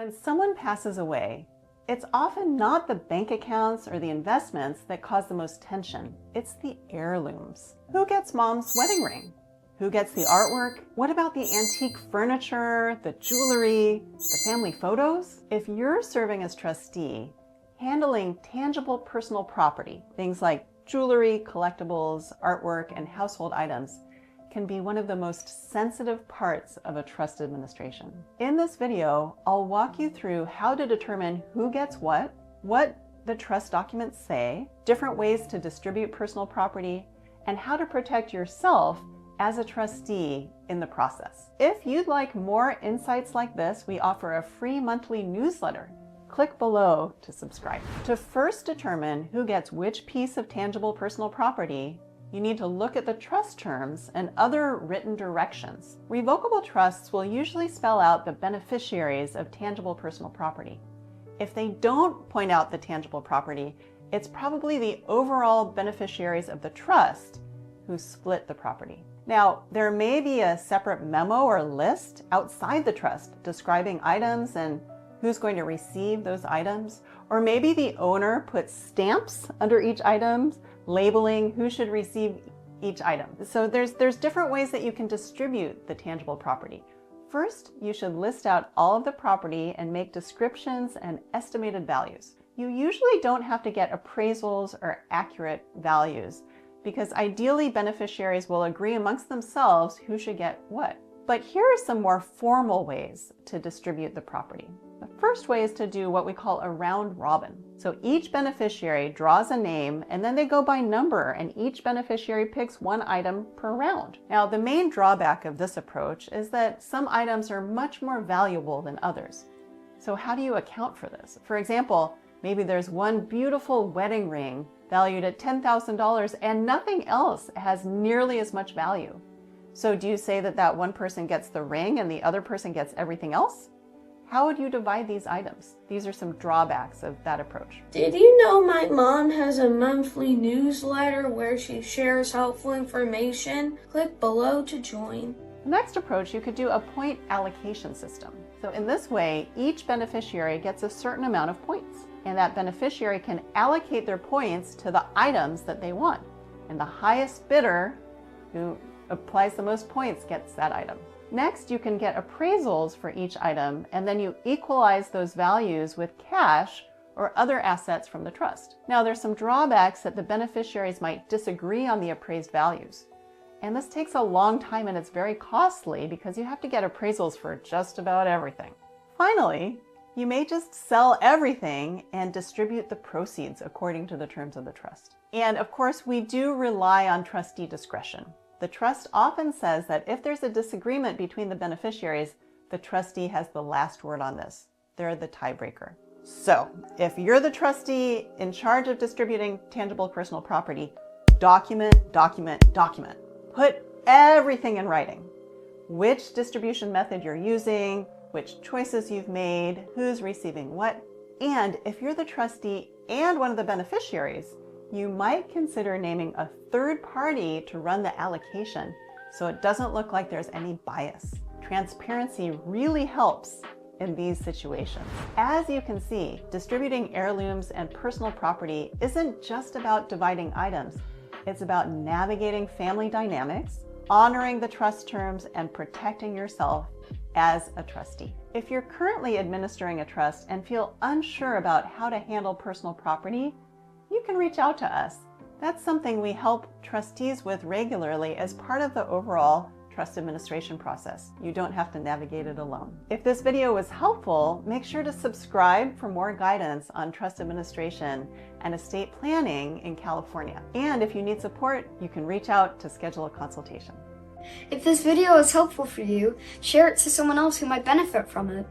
When someone passes away, it's often not the bank accounts or the investments that cause the most tension. It's the heirlooms. Who gets mom's wedding ring? Who gets the artwork? What about the antique furniture, the jewelry, the family photos? If you're serving as trustee, handling tangible personal property, things like jewelry, collectibles, artwork, and household items, can be one of the most sensitive parts of a trust administration. In this video, I'll walk you through how to determine who gets what the trust documents say, different ways to distribute personal property, and how to protect yourself as a trustee in the process. If you'd like more insights like this, we offer a free monthly newsletter. Click below to subscribe. To first determine who gets which piece of tangible personal property, you need to look at the trust terms and other written directions. Revocable trusts will usually spell out the beneficiaries of tangible personal property. If they don't point out the tangible property, it's probably the overall beneficiaries of the trust who split the property. Now, there may be a separate memo or list outside the trust describing items and who's going to receive those items, or maybe the owner puts stamps under each item labeling who should receive each item. So there's different ways that you can distribute the tangible property. First, you should list out all of the property and make descriptions and estimated values. You usually don't have to get appraisals or accurate values because ideally beneficiaries will agree amongst themselves who should get what. But here are some more formal ways to distribute the property. The first way is to do what we call a round robin. So each beneficiary draws a name and then they go by number, and each beneficiary picks one item per round. Now, the main drawback of this approach is that some items are much more valuable than others. So how do you account for this? For example, maybe there's one beautiful wedding ring valued at $10,000 and nothing else has nearly as much value. So do you say that that one person gets the ring and the other person gets everything else? How would you divide these items? These are some drawbacks of that approach. Did you know my mom has a monthly newsletter where she shares helpful information? Click below to join. The next approach, you could do a point allocation system. So in this way, each beneficiary gets a certain amount of points, and that beneficiary can allocate their points to the items that they want. And the highest bidder, who applies the most points, gets that item. Next, you can get appraisals for each item, and then you equalize those values with cash or other assets from the trust. Now, there's some drawbacks that the beneficiaries might disagree on the appraised values. And this takes a long time and it's very costly because you have to get appraisals for just about everything. Finally, you may just sell everything and distribute the proceeds according to the terms of the trust. And of course, we do rely on trustee discretion. The trust often says that if there's a disagreement between the beneficiaries, the trustee has the last word on this. They're the tiebreaker. So if you're the trustee in charge of distributing tangible personal property, document. Put everything in writing. Which distribution method you're using, which choices you've made, who's receiving what. And if you're the trustee and one of the beneficiaries, you might consider naming a third party to run the allocation so it doesn't look like there's any bias. Transparency really helps in these situations. As you can see, distributing heirlooms and personal property isn't just about dividing items. It's about navigating family dynamics, honoring the trust terms, and protecting yourself as a trustee. If you're currently administering a trust and feel unsure about how to handle personal property, you can reach out to us. That's something we help trustees with regularly as part of the overall trust administration process. You don't have to navigate it alone. If this video was helpful, make sure to subscribe for more guidance on trust administration and estate planning in California. And if you need support, you can reach out to schedule a consultation. If this video is helpful for you, share it to someone else who might benefit from it.